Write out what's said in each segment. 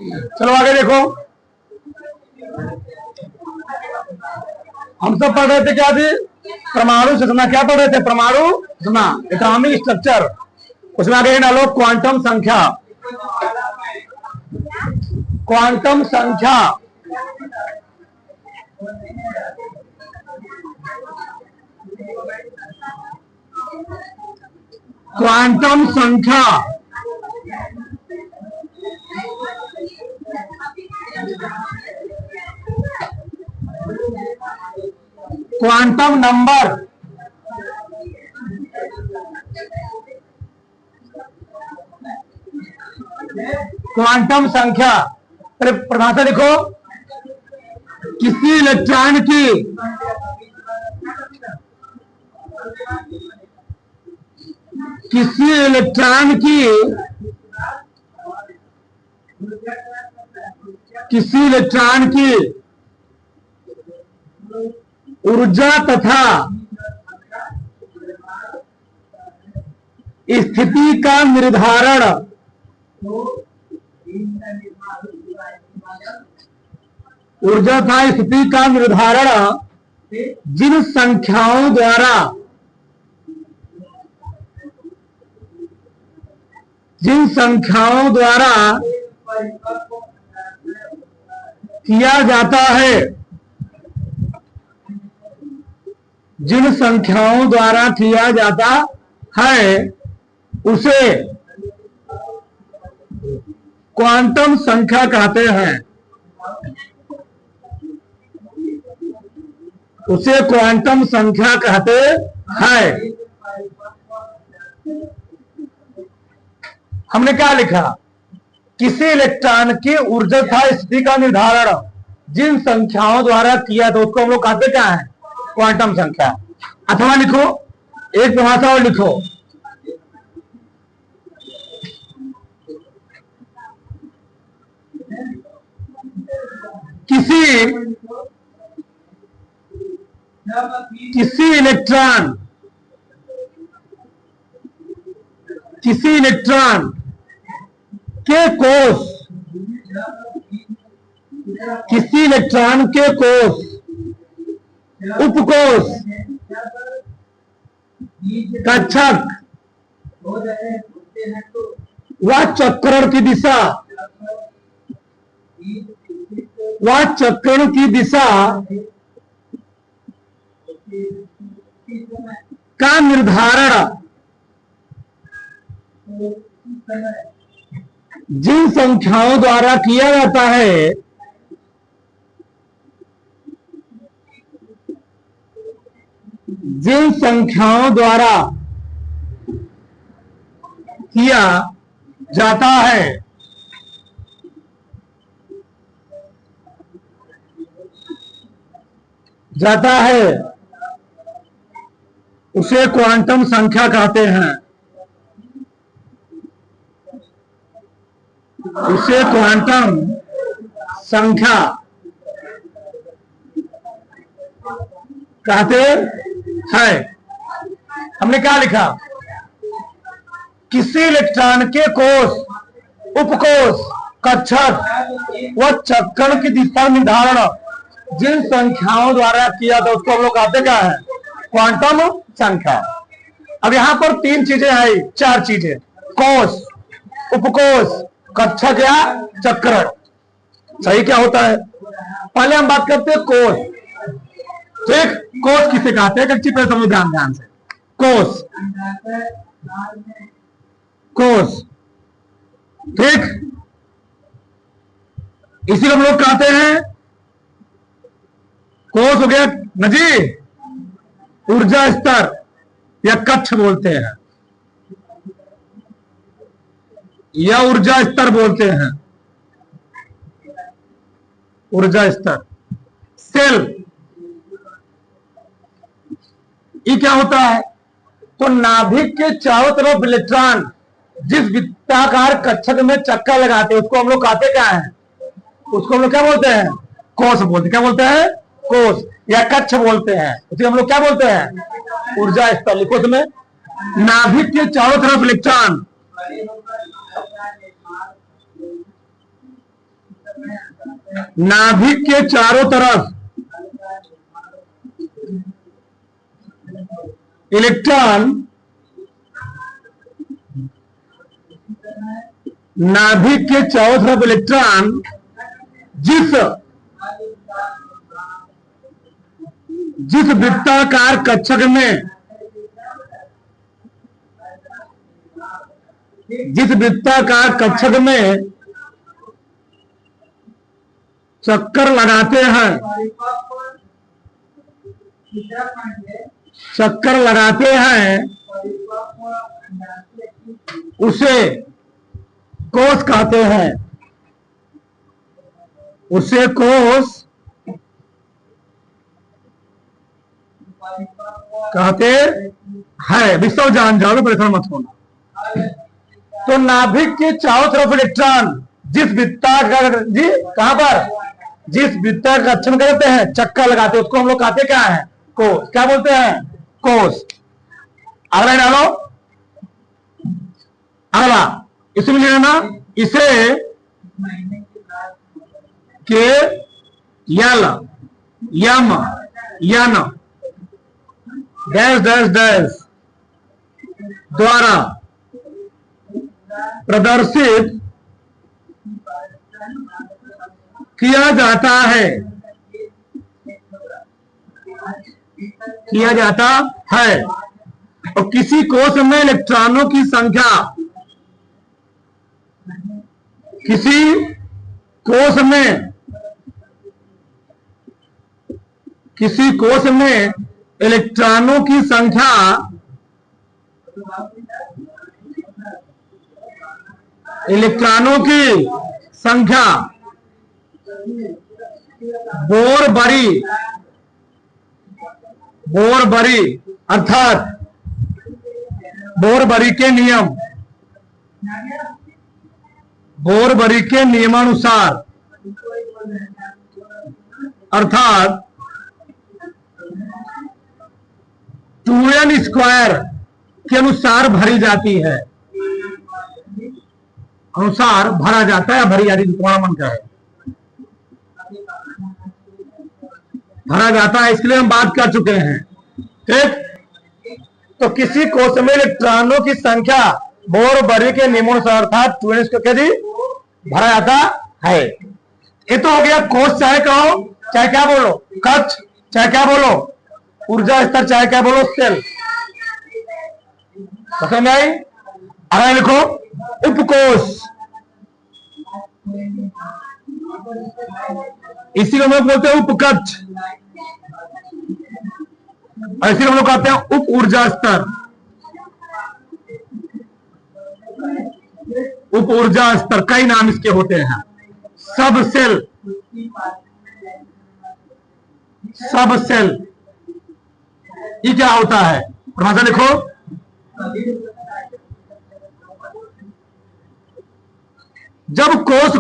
चलो आगे देखो, हम सब पढ़ रहे थे क्या थी? परमाणु संरचना। क्या पढ़ रहे थे? परमाणु संरचना, एटॉमिक स्ट्रक्चर। उसमें आगे डालो क्वांटम संख्या। क्वांटम संख्या, क्वांटम संख्या, क्वांटम नंबर, क्वांटम संख्या। परिभाषा लिखो, किसी इलेक्ट्रॉन की ऊर्जा तथा स्थिति का निर्धारण जिन संख्याओं द्वारा किया जाता है, उसे क्वांटम संख्या कहते हैं। हमने क्या लिखा? किसी इलेक्ट्रॉन की ऊर्जा तथा स्थिति का निर्धारण जिन संख्याओं द्वारा किया तो उसको हम लोग कहते क्या है? क्वांटम संख्या। अथवा लिखो, एक परिभाषा और लिखो, किसी इलेक्ट्रॉन के कोष, उपकोष, कक्षक व चक्रण की दिशा का निर्धारण जिन संख्याओं द्वारा किया जाता है, उसे क्वांटम संख्या कहते हैं। हमने क्या लिखा? किसी इलेक्ट्रॉन के कोष, उपकोष, कक्षक व चक्रण की दिशा निर्धारण जिन संख्याओं द्वारा किया था उसको हम लोग कहते क्या है? क्वांटम संख्या। अब यहां पर 3 चीजें आई, 4 चीजें, कोष, उपकोष, कक्षक या चक्रण। सही क्या होता है? पहले हम बात करते हैं कोष। ठीक, कोष किसे कहते हैं? अच्छी तरह समझो, ध्यान से। कोष, ठीक, इसी को हम लोग कहते हैं, कोष हो गया न जी, ऊर्जा स्तर या कक्ष बोलते हैं, या ऊर्जा स्तर बोलते हैं, ऊर्जा स्तर। सेल, ये क्या होता है? तो नाभिक के चारों तरफ इलेक्ट्रॉन जिस वृत्ताकार कक्षक में चक्कर लगाते हैं उसको हम लोग कहते क्या है? उसको हम लोग क्या बोलते हैं? कोष बोलते हैं। क्या बोलते हैं? कोष या कक्ष बोलते हैं। उसे हम लोग क्या बोलते हैं? ऊर्जा स्तर। लिखो उसमें, नाभिक के चारों तरफ इलेक्ट्रॉन नाभिक के चारों तरफ इलेक्ट्रॉन नाभिक के चारों तरफ इलेक्ट्रॉन जिस वृत्ताकार कक्षक में चक्कर लगाते हैं उसे कोष कहते हैं। उसे कोष कहते हैं। विश्व जान जाओगे, परेशान मत होना। तो नाभिक के चारों तरफ इलेक्ट्रॉन जिस वृत्ताकार कक्षक करते हैं, चक्कर लगाते हैं, उसको हम लोग कहते क्या है? कोष। क्या बोलते हैं? कोष। अगला डालो, अगला इसमें लेना, इसे के यल यम यन डैश डैश डैश द्वारा प्रदर्शित किया जाता है। और किसी कोष में इलेक्ट्रॉनों की संख्या, किसी कोष में इलेक्ट्रॉनों की संख्या बोरबरी अर्थात बोरबरी के नियमानुसार अर्थात 2n स्क्वायर के अनुसार भरी जाती है। अनुसार भरा जाता है, भरी जाती है, तुम्हारा मन का है, भरा जाता है। इसके लिए हम बात कर चुके हैं। ठीक, तो किसी कोष में इलेक्ट्रॉनों की संख्या बोरबरी के नियमानुसार अर्थात 2n स्क्वायर जी भरा जाता है। ये तो हो गया कोष, चाहे कहो चाहे क्या बोलो, कक्ष चाहे क्या बोलो, ऊर्जा स्तर चाहे क्या बोलो, सेल। समझ आई? अगर लिखो उपकोष, इसी को हम लोग बोलते हैं उपकक्ष, ऐसे हम लोग कहते हैं उप ऊर्जा स्तर। उप ऊर्जा स्तर कई नाम इसके होते हैं। सब सेल ये क्या होता है? परिभाषा लिखो, जब कोष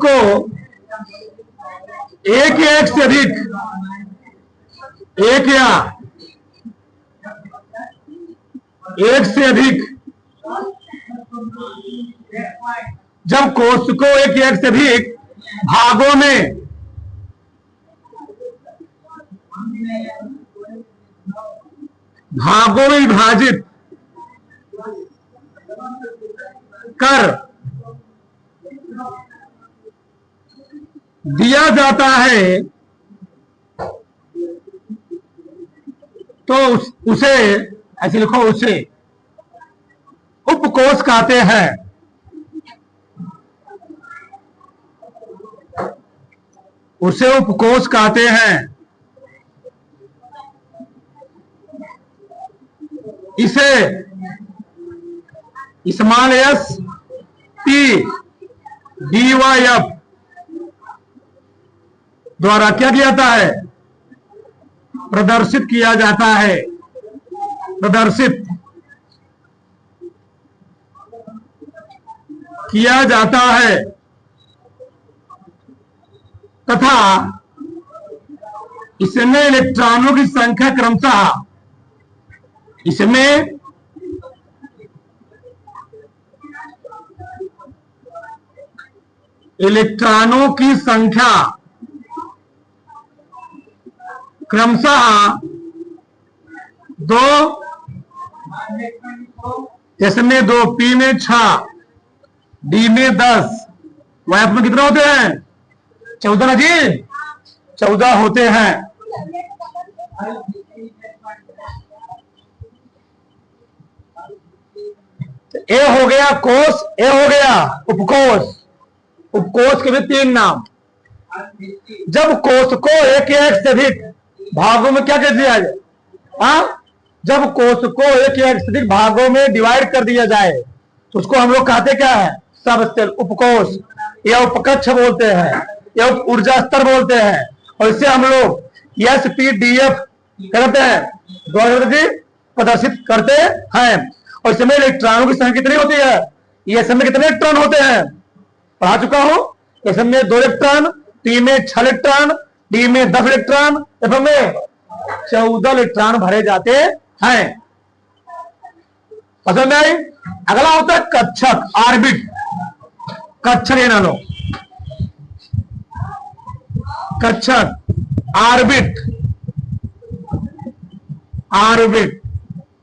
को एक या एक से अधिक, एक या एक से अधिक, जब कोष को एक या एक से अधिक भागों में विभाजित कर दिया जाता है तो उसे ऐसे लिखो, उसे उपकोष कहते हैं। उसे उपकोष कहते हैं। इसे small S P D Y F द्वारा क्या किया जाता है? प्रदर्शित किया जाता है। प्रदर्शित किया जाता है तथा इसमें इलेक्ट्रॉनों की संख्या क्रमशः इलेक्ट्रॉनों की संख्या क्रमशः 2, एस में 2, पी में 6, डी में 10, वाई में कितने होते हैं? 14 ना जी, 14 होते हैं। ए हो गया कोष, ए हो गया उपकोष। उपकोष के भी 3 नाम। जब कोष को एक या एक से अधिक भागों में क्या कर दिया जाए? जब कोष को एक या एक से अधिक भागों में डिवाइड कर दिया जाए तो उसको हम लोग कहते क्या है? सब सेल, उपकोष या उपकक्ष बोलते हैं या ऊर्जा स्तर बोलते हैं। और इससे हम लोग एसपीडीएफ करते हैं, प्रदर्शित करते हैं। और इसमें इलेक्ट्रॉनों की संख्या कितनी होती है? ये समय कितने इलेक्ट्रॉन होते हैं पढ़ा चुका हूं। इसमें 2 इलेक्ट्रॉन, टी में 6 इलेक्ट्रॉन, डी में 10 इलेक्ट्रॉन, एफ में 14 इलेक्ट्रॉन भरे जाते हैं। पसंद में आई? अगला होता है कक्षक, ऑर्बिट। कक्षक ये ना लो, कक्षक, ऑर्बिट। ऑर्बिट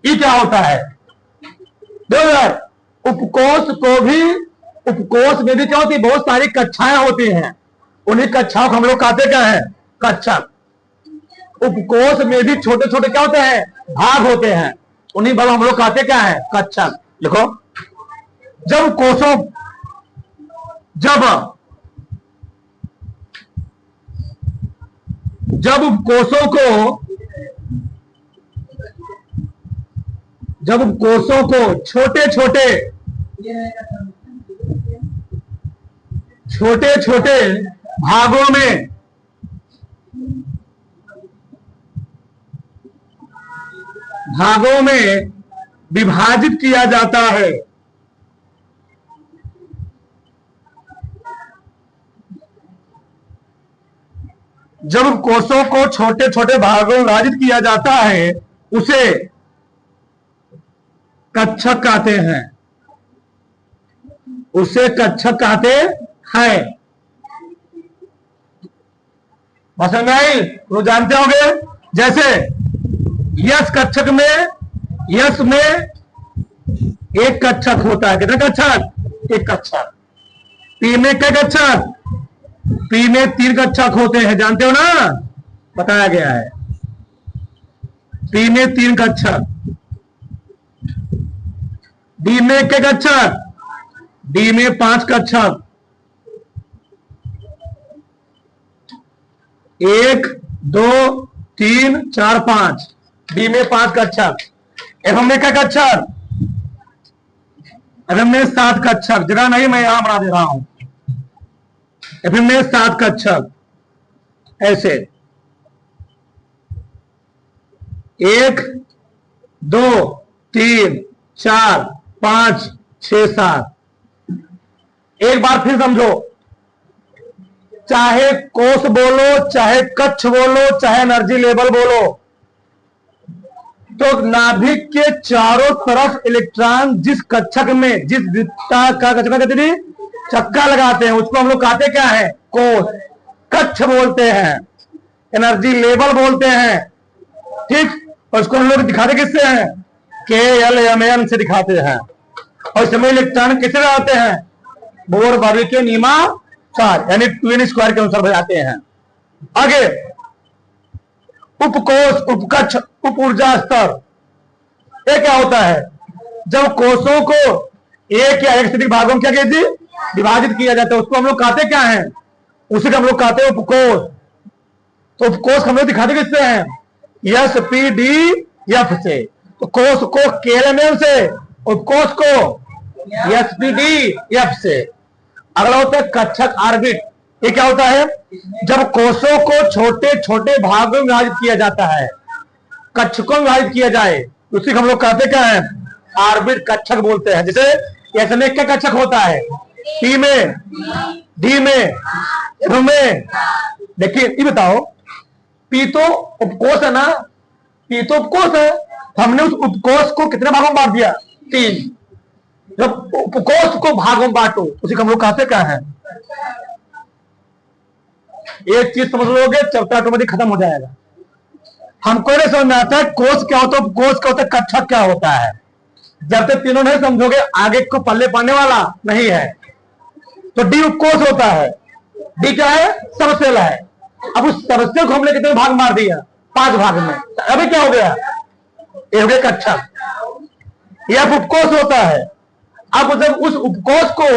ये क्या होता है? उपकोष को भी, उपकोष में भी क्या होती है? बहुत सारी कक्षाएं होती हैं। उन्हीं कक्षाओं को हम लोग कहते क्या है? कक्षक। उपकोष में भी छोटे छोटे क्या होते हैं? भाग होते हैं। उन्हीं भाग हम लोग कहते क्या है? कक्षक। देखो, जब कोषों, जब कोषों को, जब कोषों को छोटे छोटे भागों में विभाजित किया जाता है, जब कोषों को छोटे छोटे भागों में विभाजित किया जाता है उसे कक्षक कहते हैं। उसे कक्षक कहते हैं। समझ में आई? तो जानते होंगे, जैसे यस कक्षक में, यस में एक कक्षक होता है। कितने कक्षक? एक कक्षक। पी में क्या कक्षक? पी में 3 कक्षक होते हैं, जानते हो ना, बताया गया है। पी में 3 कक्षक। डी में क्या कक्षक? डी में 5 कक्षक। 1, 2, 3, 4, 5। डी में 5 कक्षक। एफ में क्या कक्षक? एफ में 7 कक्षक। जगह नहीं, मैं यहां बना दे रहा हूं। एफ में 7 कक्षक। ऐसे 1, 2, 3, 4, 5, 6, 7। एक बार फिर समझो, चाहे कोष बोलो, चाहे कक्ष बोलो, चाहे एनर्जी लेवल बोलो, तो नाभिक के चारों तरफ इलेक्ट्रॉन जिस कक्षक में, जिस वृत्ताकार कक्षक कहते हैं चक्का लगाते हैं, उसको हम लोग कहते क्या है? कोष। कक्ष बोलते हैं, एनर्जी लेवल बोलते हैं, ठीक। और उसको हम लोग दिखाते किससे हैं? KLMN से दिखाते हैं। और इस समय इलेक्ट्रॉन किससे आते हैं? बोर बार्वी के नियमानुसार, यानी 2n² के अनुसार बजाते हैं। आगे उपकोष, उपकक्ष, उप ऊर्जा स्तर। ये क्या होता है? जब कोषों को एक या एक से अधिक भागों में क्या कीजिए? विभाजित किया जाता है, उसको हम लोग कहते क्या हैं? उसे हम लोग कहते हैं उपकोष। तो उपकोष हम लोग दिखाते किससे हैं? SPDF से। तो कोष को KLMN से, उपकोष को SPDF से। अगला होता है कक्षक, ऑर्बिट। ये क्या होता है? जब कोषों को छोटे छोटे भागों में विभाजित किया जाता है, कक्षकों में विभाजित किया जाए, उसी को हम लोग कहते क्या है? ऑर्बिट, कक्षक बोलते हैं। जैसे ऐसे में क्या कक्षक होता है? पी में, डी में, एफ में। देखिए ये बताओ, पी तो उपकोष है ना, पी तो उपकोष है। हमने उस उपकोष को कितने भागों में बांट दिया? 3। जब उपकोष को भागों में बांटो उसी को हम लोग कहते क्या है। एक चीज समझ लोगे चैप्टर ऑटोमेटिक खत्म हो जाएगा। हमको नहीं समझ में आता है कोष क्या होता है, उपकोष क्या होता है, कक्षक क्या होता है। जब तक तीनों नहीं समझोगे आगे को पल्ले पाने वाला नहीं है। तो डी उपकोष होता है। डी क्या है, सबसेल है। अब उस सबसेल को हमने कितने भाग मार दिया, 5 भाग में। अभी क्या हो गया, ये हो गया कक्षक। यह उपकोष होता है। अब जब उस उपकोष को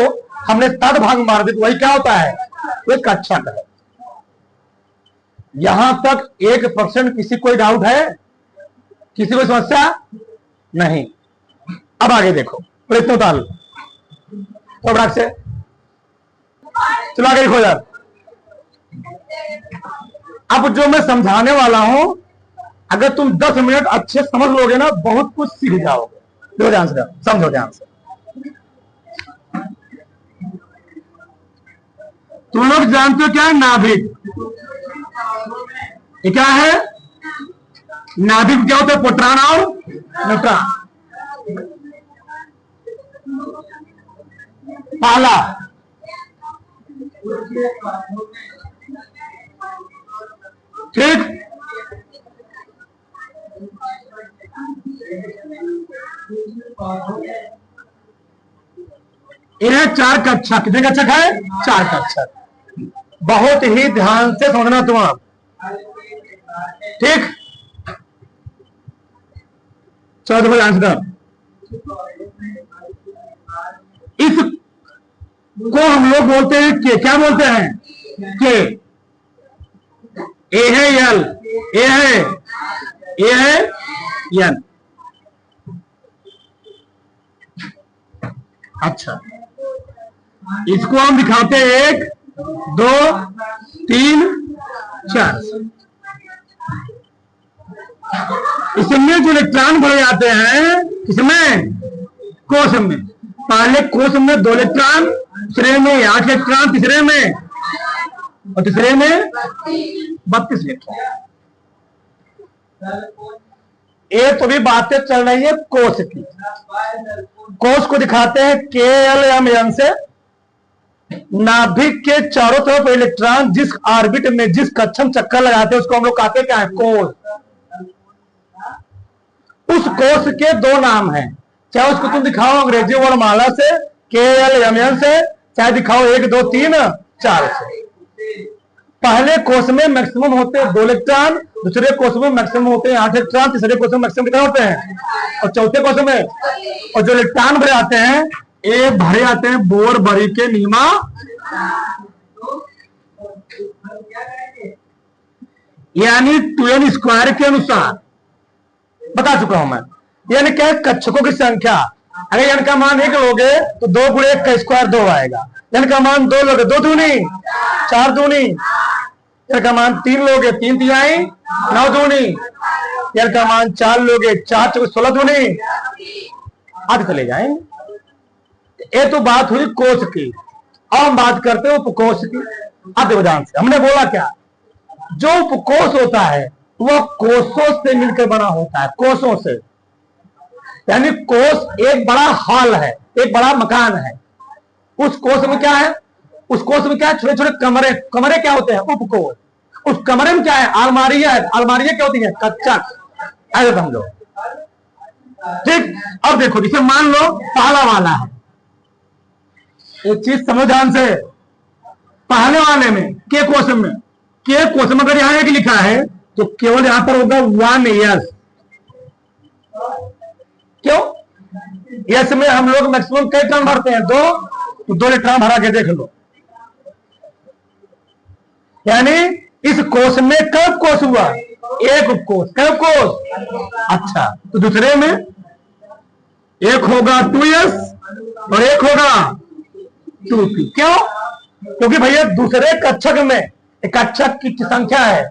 हमने 7 भाग मार दिया तो वही क्या होता है, वही कक्षक है। यहां तक 1% किसी कोई डाउट है, किसी को समस्या नहीं। अब आगे देखो प्रश्नों ताल तो से चलो आगे देखो यार। अब जो मैं समझाने वाला हूं अगर तुम 10 मिनट अच्छे समझ लोगे ना बहुत कुछ सीख जाओगे। देखो ध्यान से, समझो ध्यान से। तुम लोग जानते हो क्या है नाभिक, ये क्या है नाभिक, क्या होता है प्रोटॉन और न्यूट्रॉन। पहला ठीक, इन्हें 4 कक्षक, कितने कक्षक है, 4 कक्षक। बहुत ही ध्यान से समझना तुम आप, ठीक। चलो देखो ध्यान से, इस को हम लोग बोलते हैं के, क्या बोलते हैं के। ए है यल, ए है यल। अच्छा, इसको हम दिखाते हैं 1 2 3 4। इसमें जो इलेक्ट्रॉन भरे जाते हैं किसमें, कोश में। पहले कोश में 2 इलेक्ट्रॉन, दूसरे में 8 इलेक्ट्रॉन, तीसरे में और तीसरे में 32 इलेक्ट्रॉन। ये तो भी बातें चल रही है कोश की। कोश को दिखाते हैं KLMN से। नाभिक के चारों तरफ इलेक्ट्रॉन जिस ऑर्बिट में जिस कक्षम चक्कर लगाते हैं उसको हम लोग कहते हैं क्या है, कोश। उस कोश के 2 नाम हैं, चाहे उसको तुम दिखाओ अंग्रेजी वर्णमाला से KLMN से, चाहे दिखाओ 1 2 3 4 से। पहले कोश में मैक्सिमम होते हैं 2 इलेक्ट्रॉन, दूसरे कोश में मैक्सिमम होते हैं 8 इलेक्ट्रॉन, तीसरे कोश में मैक्सिमम कितने होते हैं, और चौथे कोश में। और जो इलेक्ट्रॉन भरे आते हैं ये भरे आते हैं बोर बरी के नीमा, यानी 2n² के अनुसार बता चुका हूं मैं। यानी क्या, कक्षकों की संख्या अगर n का मान 1 लोगे तो 2 × 1 का स्क्वायर 2 आएगा। n का मान 2 लोगे 2 दूनी 4 दूनी, n का मान 3 लोगे 3 तिहाई 9 दूनी, n का मान 4 लोगे 4 चौके 16 दूनी, आगे चले जाएंगे। ये तो बात हुई कोश की। अब हम बात करते हैं उपकोश की। अब देखो ध्यान से, हमने बोला क्या, जो उपकोश होता है वह कोषों से मिलकर बना होता है, कोषों से। यानी कोष एक बड़ा हॉल है, एक बड़ा मकान है। उस कोष में क्या है, उस कोष में क्या है, छोटे छोटे कमरे। कमरे क्या होते हैं, उपकोष। उस कमरे में क्या है, अलमारियां है। अलमारियां क्या होती है, कक्षक। ऐसे समझो, ठीक। अब देखो जिसे मान लो पहला वाला है, एक चीज समझो ध्यान से। पहले वाले में के कोष में, के कोष में अगर यहां 1 लिखा है तो केवल यहां पर होगा 1 यस। क्यों, यस में हम लोग मैक्सिमम कई इलेक्ट्रॉन भरते हैं, 2, तो 2 इलेक्ट्रॉन भरा के देख लो। यानी इस कोष में कब कोष हुआ, 1 उपकोष। कब कोष, अच्छा। तो दूसरे में 1 होगा 2s और 1 होगा 2p। क्यों, क्योंकि भैया दूसरे कक्षक में, कक्षक की संख्या है,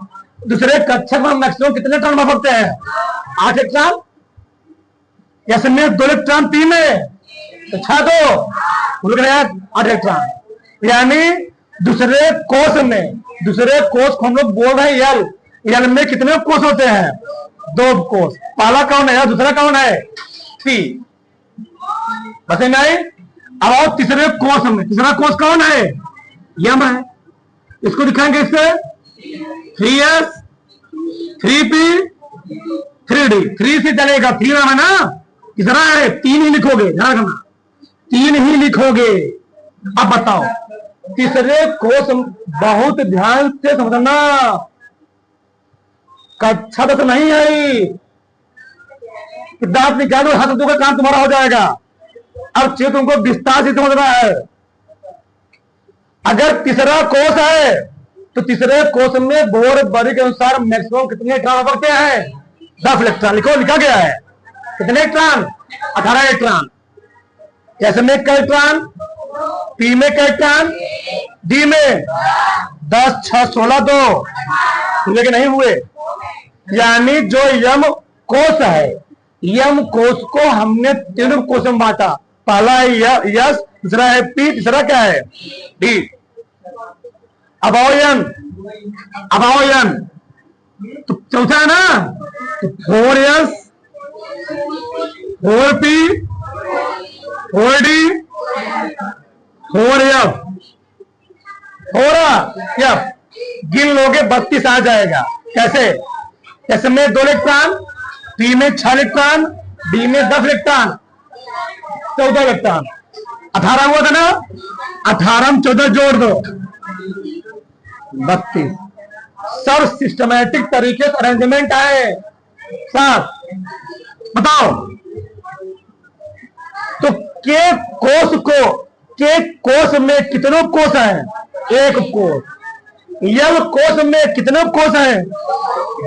दूसरे कक्षक में मैक्सिमम कितने इलेक्ट्रॉन भर सकते हैं, 8 इलेक्ट्रॉन। जैसे में 2 इलेक्ट्रॉन 3 है तो 6 2 8 इलेक्ट्रॉन। यानी दूसरे कोष में, दूसरे कोष को हम लोग बोल रहे हैं यल। यल में कितने कोष होते हैं, 2 कोष। पहला कौन है, दूसरा कौन है, 3। बस में आई। अब आओ तीसरे कोष में। तीसरा कोष कौन है? यम है। इसको दिखाएंगे इससे 3s 3p 3d। 3 से चलेगा, 3 नाम है ना, तीसरा है, 3 ही लिखोगे, ध्यान रखना 3 ही लिखोगे। अब बताओ तीसरे कोष, बहुत ध्यान से समझना, कक्षा तो नहीं आई, दांत निकालो हाथ का काम तुम्हारा हो जाएगा। अब चाहिए तुमको विस्तार से समझना है। अगर तीसरा कोष है तो तीसरे कोष में बोर बरी के अनुसार मैक्सिमम कितने इलेक्ट्रॉन पड़ते हैं? 10 इलेक्ट्रॉन। लिखो, लिखा गया है कितने इलेक्ट्रॉन? 18 इलेक्ट्रॉन। एस में का इलेक्ट्रॉन, पी में का इलेक्ट्रॉन, डी में 10 6 16 2 लेकिन नहीं हुए। यानी जो यम कोष है, यम कोष को हमने 3 कोष में बांटा। पहला है यस, दूसरा है पी, तीसरा क्या है? डी। अब आओ यन, अब आओ यन, तो चौथा है ना, तो 4s 4p 4d 4f 4f। गिन लोगे 32 आ जाएगा। कैसे? एस में 2 इलेक्ट्रॉन, पी में 6 इलेक्ट्रॉन, डी में 10 इलेक्ट्रॉन, 14 इलेक्ट्रॉन। 18 हुआ था ना, 18 में 14 जोड़ दो 32। सब सिस्टमैटिक तरीके से अरेंजमेंट है। साथ बताओ तो के कोष में कितने कोष हैं? 1 कोष। यम कोष में कितने कोष हैं?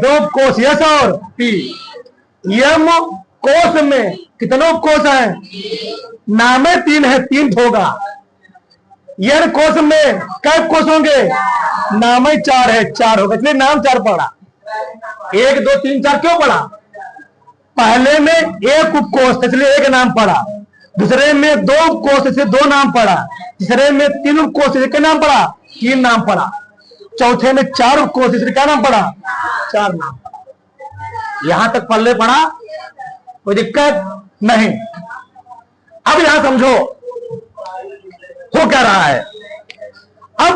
2 कोष, यस और पी। यम कोष में कितने कोष हैं? नाम 3 है, 3 होगा। यन कोष में कई कोष होंगे? नाम 4 है, 4 होगा, इसलिए नाम 4 पड़ा। 1 2 3 4 क्यों पड़ा? पहले में 1 उपकोष इसलिए 1 नाम पड़ा, दूसरे में 2 उपकोष इसलिए 2 नाम पड़ा, तीसरे में 3 उपकोष इसलिए क्या नाम पड़ा? 3 नाम पड़ा, चौथे में 4 उपकोष इसलिए क्या नाम पड़ा? 4 नाम पड़ा। यहां तक पल्ले पड़ा, कोई दिक्कत नहीं। अब यहां समझो हो क्या रहा है। अब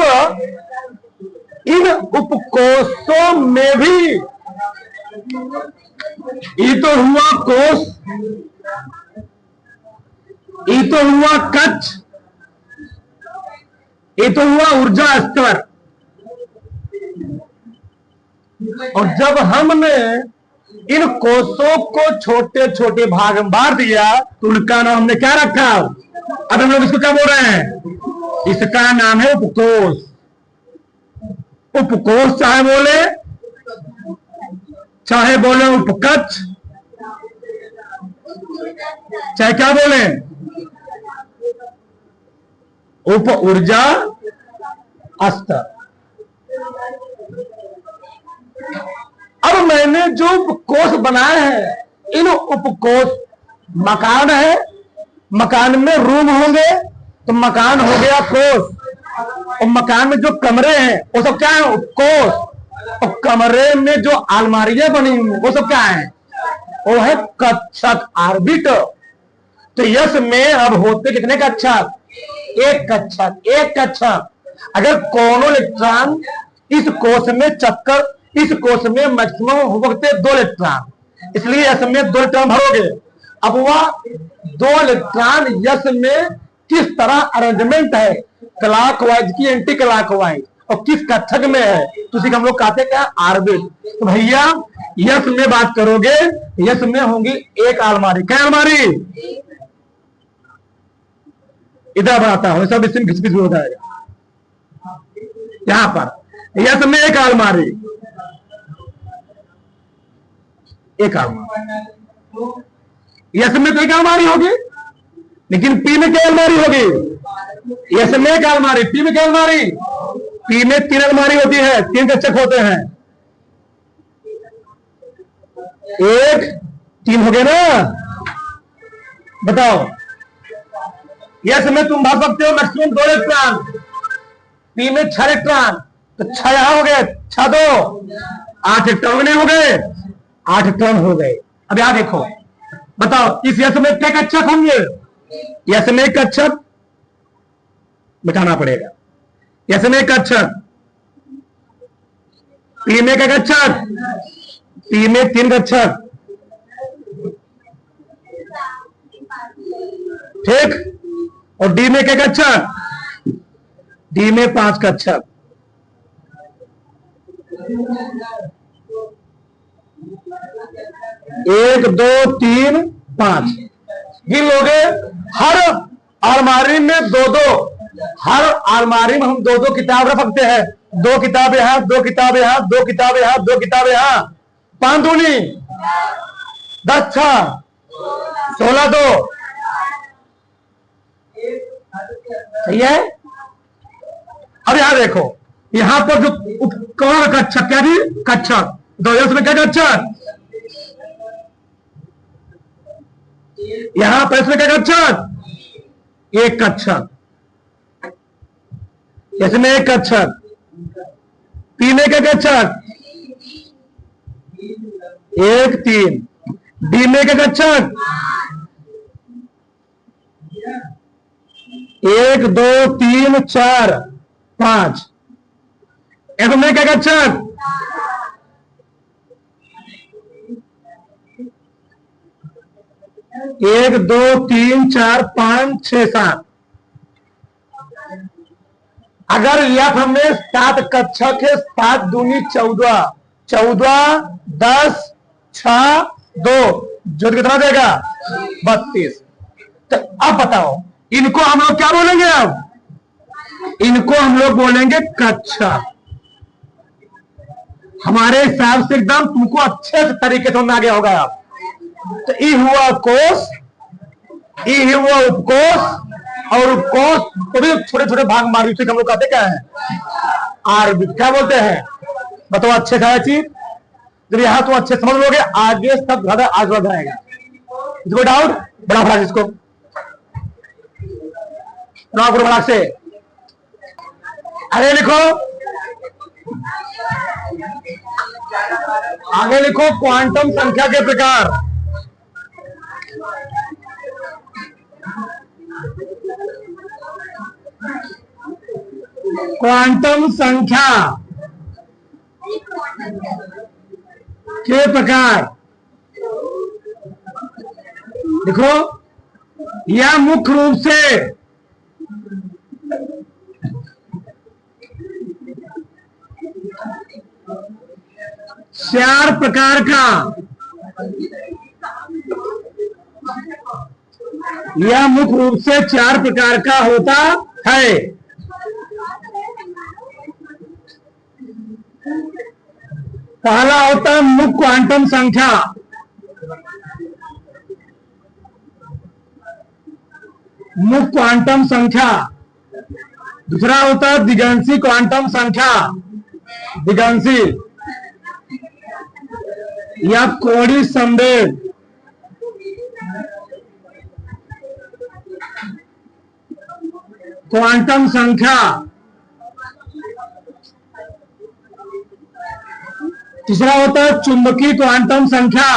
इन उपकोषों में भी ये तो हुआ कोष, ये तो हुआ कक्ष, ये तो हुआ ऊर्जा स्तर। और जब हमने इन कोषों को छोटे छोटे भाग में बांट दिया तो उनका नाम हमने क्या रखा? अब हम लोग इसको क्या बोल रहे हैं? इसका नाम है उपकोष। उपकोष चाहे बोले उपकक्ष, चाहे क्या बोले उप ऊर्जा स्तर। अब मैंने जो उपकोष बनाए हैं, इन उपकोष, मकान है, मकान में रूम होंगे तो मकान हो गया कोष, और मकान में जो कमरे हैं वो सब क्या है? उपकोष। और कमरे में जो अलमारियां बनी हुई वो सब क्या है? वो है कक्षक, आर्बिटर। तो यस में अब होते कितने कक्षक? 1 कक्षक। 1 कक्षक। अगर कोनो इलेक्ट्रॉन इस कोष में चक्कर, इस कोष में मैक्सिमम हो सकते 2 इलेक्ट्रॉन, इसलिए यस में 2 इलेक्ट्रॉन भरोगे। अब वह 2 इलेक्ट्रॉन यस में किस तरह अरेंजमेंट है, क्लॉकवाइज की एंटी क्लॉकवाइज, और किस कक्षक में है, तो हम लोग कहते हैं क्या? आर्बिट। तो भैया यस में बात करोगे, यस में होंगी 1 अलमारी। क्या अलमारी? इधर बनाता हूं, सब इसमें घिस हो जाएगा। यहां पर यस में 1 अलमारी, 1 अलमारी। यस में तो 1 अलमारी होगी, लेकिन पी में क्या अलमारी होगी? यस में 1 अलमारी, पी में क्या अलमारी? पी में 3 अलमारी होती है, 3 कक्षक होते हैं। 1 3 हो गए ना? बताओ, यस में तुम भर सकते हो मैक्सिमम 2 इलेक्ट्रॉन, पी में 6 इलेक्ट्रॉन, तो 6 यहां हो गए, 6 2 8 इलेक्ट्रॉन नहीं हो गए? 8 इलेक्ट्रॉन हो गए। अब यहां देखो, बताओ इस यस में क्या कक्षक होंगे? यस में 1 कक्षक, बिठाना पड़ेगा। ऐसे में कक्षक, पी में क्या कक्षक, पी में 3 कक्षक, ठीक, और डी में क्या कक्षक, डी में 5 कक्षक। 1 2 3 5 गिन लोगे। हर अलमारी में 2-2, हर अलमारी में हम 2-2 किताब रख सकते हैं। 2 किताब यहां, 2 किताब यहां, 2 किताब यहां, 2 किताब यहां। 5 दूनी 10, 6 16, 2 सही है। अब यहां देखो, यहां पर जो उपकरण कक्षक, क्या जी कक्षक, 2 में क्या कक्षक, यहां पर इसमें क्या कक्षक, 1 कक्षक, इसमें 1 कक्षक, पी में क्या कक्षक, 1 3, डी में क्या कक्षक, 1 2 3 4 5, एफ में क्या कक्षक, 1 2 3 4 5 6 7। अगर यफ में 7 कक्षक है, 7 दूनी 14, 14 10 6 2, जो कितना देगा 32। तो अब बताओ इनको हम लोग क्या बोलेंगे, अब इनको हम लोग बोलेंगे कक्षक। हमारे हिसाब से एकदम तुमको अच्छे से तरीके से आ गया होगा। आप तो ई हुआ कोष, ई हुआ उपकोष, और उपकोष को भी छोटे छोटे भाग मार, हम लोग कहते क्या है, आर क्या बोलते हैं, बताओ अच्छे से चीज। जब यहां तो अच्छे समझ लोगे, आगे सब ज्यादा आगे बढ़ जाएगा। इसको डाउट बड़ा फटाक, इसको फटाक से आगे लिखो, आगे लिखो क्वांटम संख्या के प्रकार। क्वांटम संख्या के प्रकार देखो, यह मुख्य रूप से चार प्रकार का, यह मुख्य रूप से 4 प्रकार का होता है। पहला होता है मुख्य क्वांटम संख्या, मुख्य क्वांटम संख्या। दूसरा होता है दिगंशी क्वांटम संख्या, दिगंशी या कोणीय संवेग। क्वांटम संख्या। तीसरा होता है चुंबकीय क्वांटम संख्या।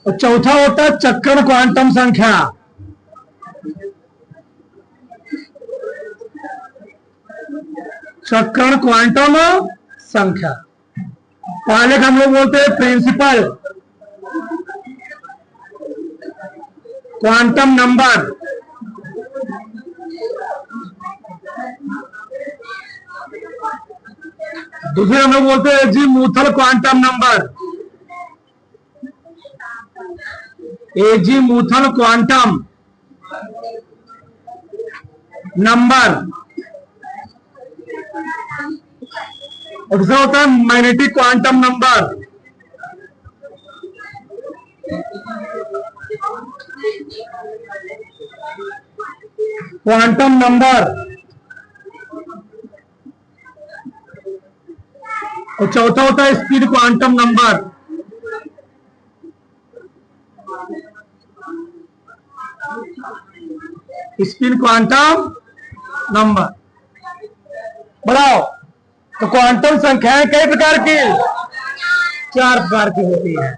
और चौथा होता है चक्रण क्वांटम संख्या। चक्रण क्वांटम संख्या। पहले हम लोग बोलते हैं प्रिंसिपल क्वांटम नंबर। दूसरे हम लोग बोलते हैं azimuthal quantum number, azimuthal quantum number. और दूसरा होता है magnetic quantum number. Quantum number. और चौथा होता है speed quantum number. Speed quantum number. बढ़ाओ। तो क्वांटम संख्याएं कई प्रकार की, 4 प्रकार की होती है।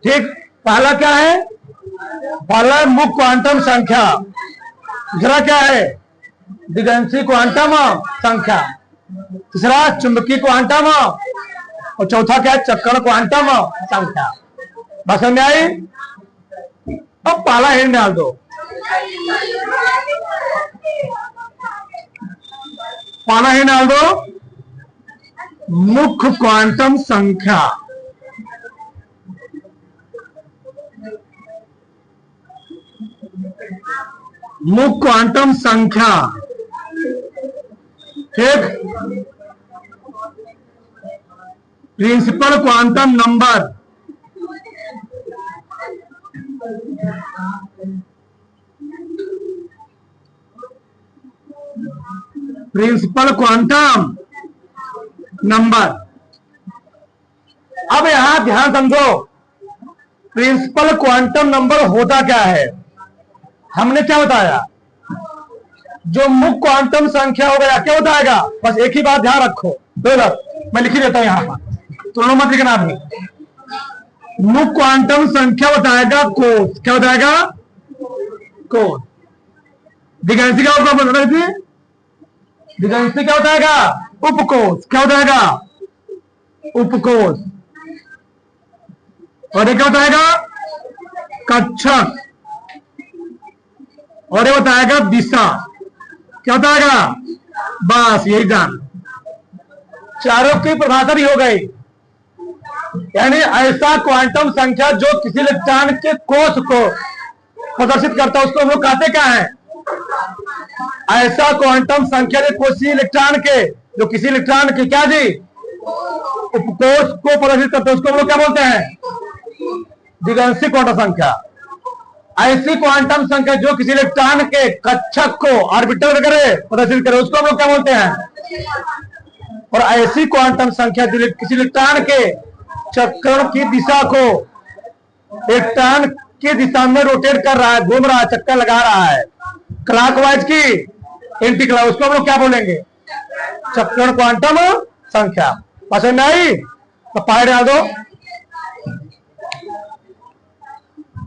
ठीक, पहला क्या है? पहला है मुख्य क्वांटम संख्या। दूसरा क्या है? दिगंशी क्वांटम संख्या। तीसरा चुंबकीय क्वांटम, और चौथा क्या है? चक्रण क्वांटम संख्या। बात समझ में आई? अब पहला हिंट डाल दो। पहला हिंट डाल दो, मुख्य क्वांटम संख्या। मुख्य क्वांटम संख्या। ठीक, principal quantum number. Principal quantum number. अब यहां ध्यान समझो, प्रिंसिपल क्वांटम नंबर होता क्या है? हमने क्या बताया? जो मुख्य क्वांटम संख्या होगा क्या बताएगा? बस एक ही बात ध्यान रखो, मैं लिख ही देता हूं यहां पर, तो मत लिखना भी। मुख्य क्वांटम संख्या बताएगा कोष। क्या बताएगा? कोष। दिगंशी का ऊपर बता रही थी, दिगंशी क्या बताएगा? उपकोष। क्या बताएगा? उपकोष। और ये क्या बताएगा? कक्षक। और ये बताएगा दिशा। क्या बताएगा? बस यही जान, चारों की परिभाषा भी हो गई। यानी ऐसा क्वांटम संख्या जो किसी इलेक्ट्रॉन के कोष को प्रदर्शित करता है, उसको हम लोग कहते क्या है? ऐसा क्वांटम संख्या जो किसी इलेक्ट्रॉन के, जो किसी इलेक्ट्रॉन के क्या जी उपकोष को प्रदर्शित करते हैं, उसको हम लोग क्या बोलते हैं? दिगंशी क्वांटम संख्या। ऐसी क्वांटम संख्या जो किसी इलेक्ट्रॉन के कक्षक को ऑर्बिटल करे, प्रदर्शित करे, उसको हम लोग क्या बोलते हैं? और ऐसी क्वांटम संख्या जो किसी इलेक्ट्रॉन के चक्रण की दिशा को इलेक्ट्रॉन की दिशा में रोटेट कर रहा है, घूम रहा है, चक्कर लगा रहा है, क्लॉकवाइज की एंटी क्लॉक, उसको हम लोग क्या बोलेंगे? चक्रण क्वांटम संख्या। पसंद आई? तो पहले डाल दो,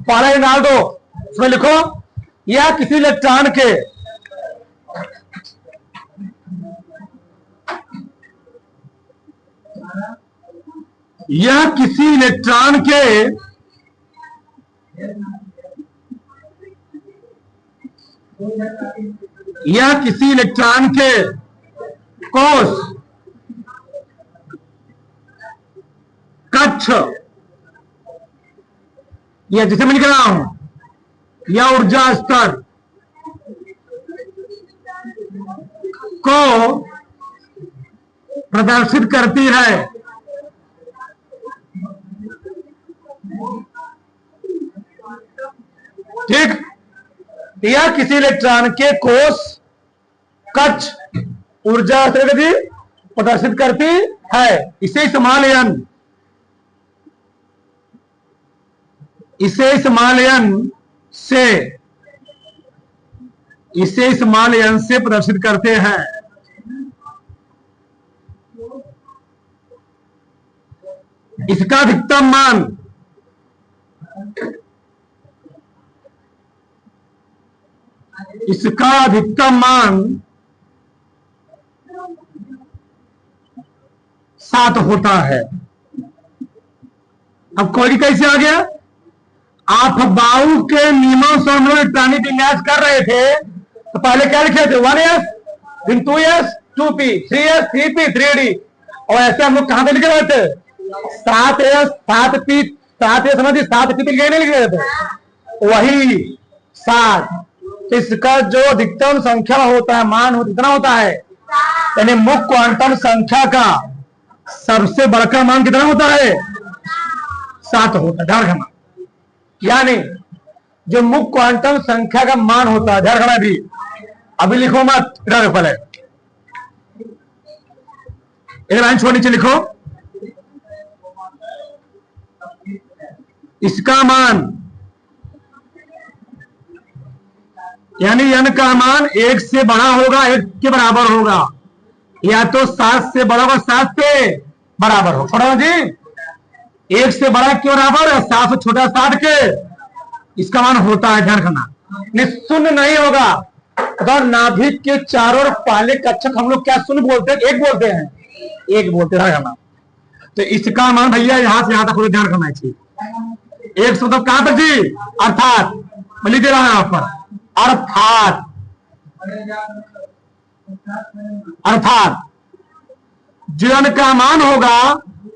पहले डाल दो। उसमें लिखो, यह किसी इलेक्ट्रॉन के यह किसी इलेक्ट्रॉन के यह किसी इलेक्ट्रॉन के कोष, कक्ष, यह जिसे मैं लिख रहा हूं, या ऊर्जा स्तर को प्रदर्शित करती है। ठीक, यह किसी इलेक्ट्रॉन के कोष, कक्ष, ऊर्जा स्तर को प्रदर्शित करती है। इसे समालयन, इसे समालयन से प्रदर्शित करते हैं। इसका अधिकतम मान इसका अधिकतम मान 7 होता है। अब क्वेरी कैसे आ गया? आप बाउ के नियमों से हम लोग इलेक्ट्रॉनिक विन्यास कर रहे थे, तो पहले क्या लिखे थे? 1s, फिर 2s, 2p, 3s, 3p, 3d, और ऐसे हम लोग कहां पे लिख रहे थे? 7s, 7p, 7s समझिए, 7p नहीं लिख रहे थे, वही 7। इसका जो अधिकतम संख्या होता है, मान होता कितना होता है? यानी मुख्य क्वांटम संख्या का सबसे बड़ा मान कितना होता है? 7 होता है। ध्यान रखना, यानी जो मुख्य क्वांटम संख्या का मान होता है, ध्यान रखना भी, अभी लिखो मत, पहले एक लाइन छोड़ नीचे लिखो, इसका मान यानी n का मान 1 से बड़ा होगा, 1 के बराबर होगा, या तो 7 से बड़ा होगा, 7 से बराबर हो। पढ़ो जी, 1 से बड़ा के बराबर है, 7 से छोटा 7 के, इसका मान होता है, ध्यान रखना, शून्य नहीं होगा। तो नाभिक के चारों ओर पहले कक्षक हम लोग क्या शून्य बोलते हैं, एक बोलते हैं, एक बोलते हैं। तो इसका मान भैया यहां से यहां तक ध्यान रखना चाहिए। एक मतलब कहां तक जी, अर्थात लिख दे रहा है यहां पर, अर्थात, अर्थात जन का मान होगा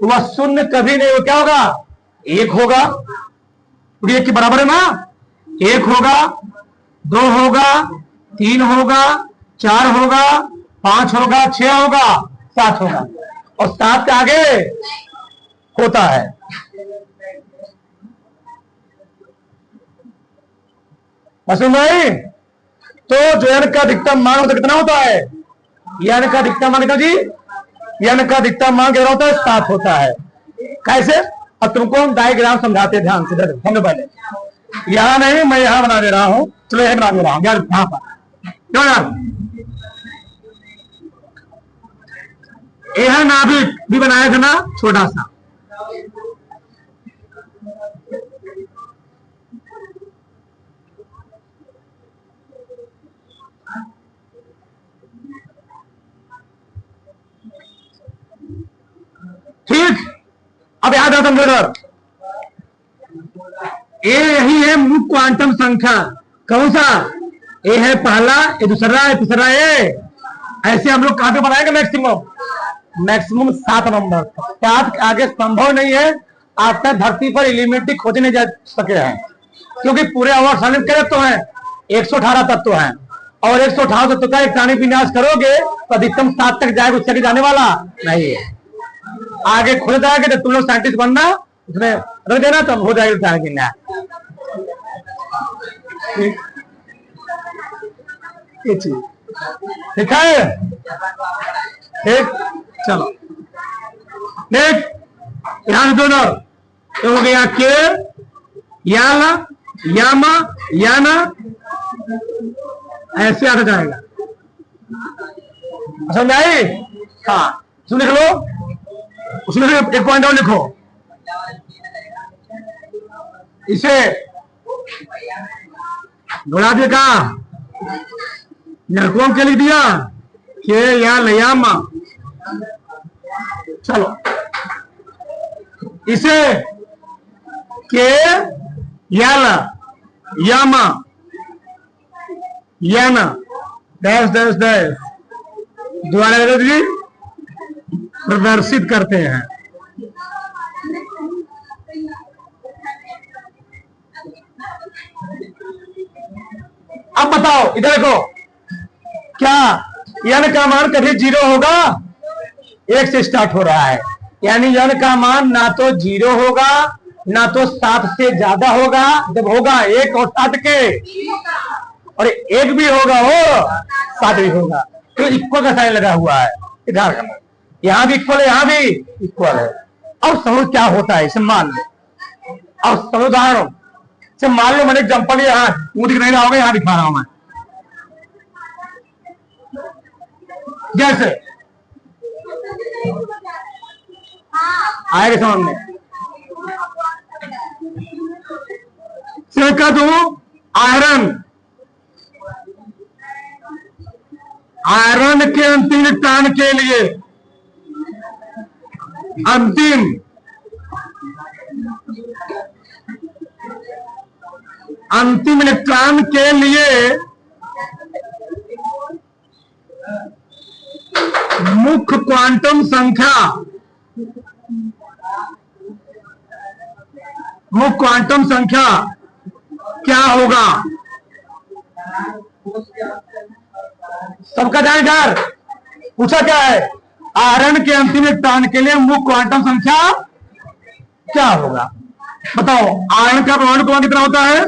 वह शून्य कभी नहीं, क्या होगा, एक होगा, क्योंकि एक के बराबर है ना, एक होगा, 2 होगा, 3 होगा, 4 होगा, 5 होगा, 6 होगा, 7 होगा, और 7 के आगे होता है। भाई तो जो n का अधिकतम मान होता कितना होता है, n का अधिकतम मान कितना जी, n का अधिकतम मान कितना होता है, 7 होता है। कैसे, अब तुमको हम डायग्राम समझाते हैं, ध्यान से समझो। पहले यहां नहीं, मैं यहां बना दे रहा हूं, चलो यहां बना दे रहा हूं यार, यहां पर क्यों यार, यह नाभिक भी बनाया था ना छोटा सा, ठीक। अब याद आता मेरा, ए यही है मुख्य क्वांटम संख्या, कौन सा, ए है पहला, ए दूसरा है, तीसरा ए, ऐसे हम लोग कहां पे बनाएंगे, मैक्सिमम, मैक्सिमम 7 नंबर, 7 के आगे संभव नहीं है। आज तक धरती पर एलिमेंट्री खोजे नहीं जा सके हैं, क्योंकि पूरे अवर साइलेंट करे तो है 118 तत्व हैं, और 118 तत्व का एक प्राणी विन्यास करोगे तो अधिकतम 7 तक जाएगा, उससे जाने वाला नहीं है। आगे खुद जाएगा जब तुम लोग साइंटिस्ट बनना, उसमें रख देना तो हो जाएगा। ये चीज ठीक है, ठीक, चलो देख, ध्यान दोनों तो हो गया के, याला, यामा, याना, ऐसे आता जाएगा, समझ आई। हाँ सुन लिख लो, उसमें एक पॉइंट और लिखो, इसे घोड़ा देगा, लड़कों के लिख दिया के या लयामा, चलो इसे के याला, यामा, याना, डैश डैश डैश द्वारा प्रदर्शित करते हैं। अब बताओ, इधर देखो, क्या n का मान कभी 0 होगा, 1 से स्टार्ट हो रहा है, यानी n का मान ना तो 0 होगा ना तो 7 से ज्यादा होगा। जब होगा 1 और 7 के, और 1 भी होगा हो 7 भी होगा, तो इक्वल का साइन लगा हुआ है, इधर यहां भी इक्वल है, यहां भी इक्वल है। अब समझ क्या होता है, इसे मान लो, अब समझ उदाहरण से मान लो, मैंने एग्जाम्पल यहाँ मुंह दिख नहीं रहा होगा, यहां दिखा रहा हूं मैं, जैसे आएगा समझ में, दो आयरन, आयरन के अंतिम इलेक्ट्रॉन के लिए, अंतिम इलेक्ट्रॉन के लिए मुख्य क्वांटम संख्या, मुख्य क्वांटम संख्या क्या होगा, सबका जानकार पूछा क्या है, आयरन के अंतिम इलेक्ट्रॉन के लिए मुख्य क्वांटम संख्या क्या होगा, बताओ। आयरन का परमाणु क्रमांक कितना होता है,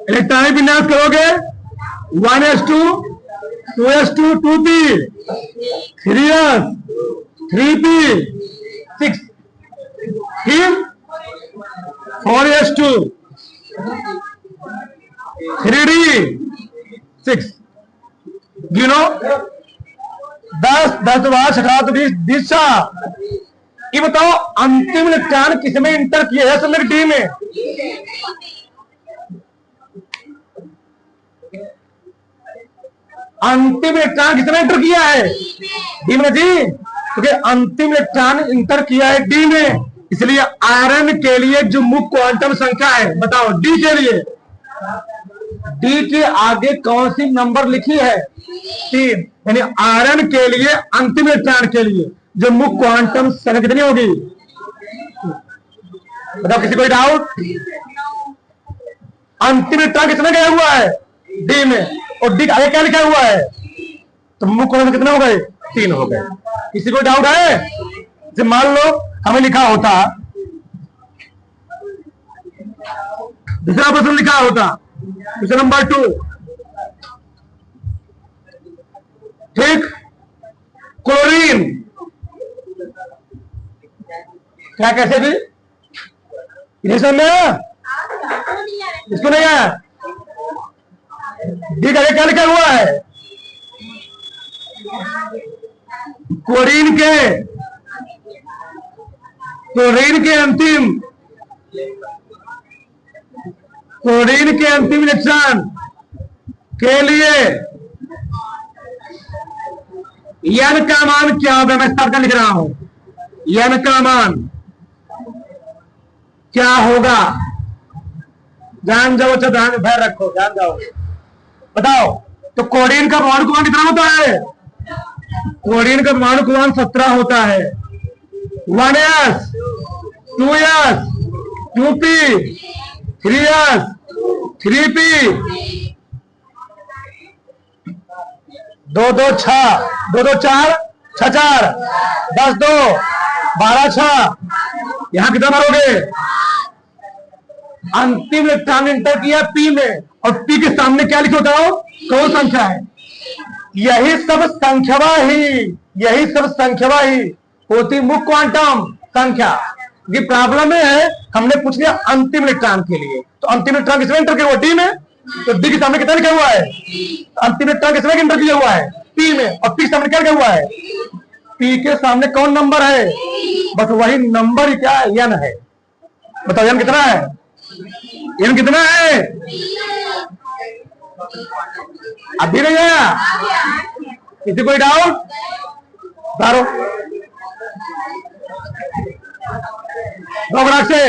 इलेक्ट्रॉनिक विन्यास करोगे 1s2 2s2 2p 3s 3p 6 फिर 4s2 3d 6, गिनो 10 10 20 18 20 20 ये बताओ अंतिम इलेक्ट्रॉन किसमें इंटर किया है? सब डी में। अंतिम इलेक्ट्रॉन किसने इंटर किया है? डी में जी, क्योंकि अंतिम इलेक्ट्रॉन इंटर किया है डी में, इसलिए आयरन के लिए जो मुख्य क्वांटम संख्या है बताओ डी के लिए, डी के आगे कौन सी नंबर लिखी है? 3। यानी आयरन के लिए अंतिम इलेक्ट्रॉन के लिए जो मुख्य क्वांटम संख्या कितनी होगी? बताओ, किसी कोई डाउट? अंतिम इलेक्ट्रॉन कितना गया हुआ है? डी में, और डी आगे क्या लिखा हुआ है? तो मुख्य क्वांटम कितने हो गए? 3 हो गए। किसी को डाउट है? जैसे मान लो हमें लिखा होता, दूसरा प्रश्न लिखा होता क्वेश्चन नंबर 2, ठीक, क्लोरीन क्या कैसे भी में इसको नहीं है? डी का क्या लिखा हुआ है? क्लोरीन के अंतिम इलेक्ट्रॉन के लिए n का मान क्या होगा? मैं स्टार्ट कर लिख रहा हूं, n का मान क्या होगा? जान जाओ, अच्छा ध्यान भय रखो, जान जाओ, बताओ। तो क्लोरीन का परमाणु क्रमांक कितना होता है? क्लोरीन का परमाणु क्रमांक 17 होता है। 1s 2s 2p 3s 3p 2 2 6 2 2 4 6 4 10 2 12 6। यहां कितना मारोगे? अंतिम इलेक्ट्रॉन इंटर किया पी में, और पी के सामने क्या लिखो बताओ? कौन संख्या है? यही सब संख्या ही होती मुख्य क्वांटम संख्या। ये प्रॉब्लम में है, हमने पूछ लिया अंतिम इलेक्ट्रॉन के लिए, तो अंतिम इलेक्ट्रॉन किसमें इंटर किया हुआ? डी में, तो डी के सामने कितना लिखा हुआ है? अंतिम इलेक्ट्रॉन किसमें इंटर किया हुआ है? पी में, और पी के सामने क्या लिखा हुआ है? पी के सामने कौन नंबर है? बस वही नंबर क्या है? एन है। बताओ एन कितना है? एन कितना है? अभी नहीं आया? किसी कोई डाउट? दो से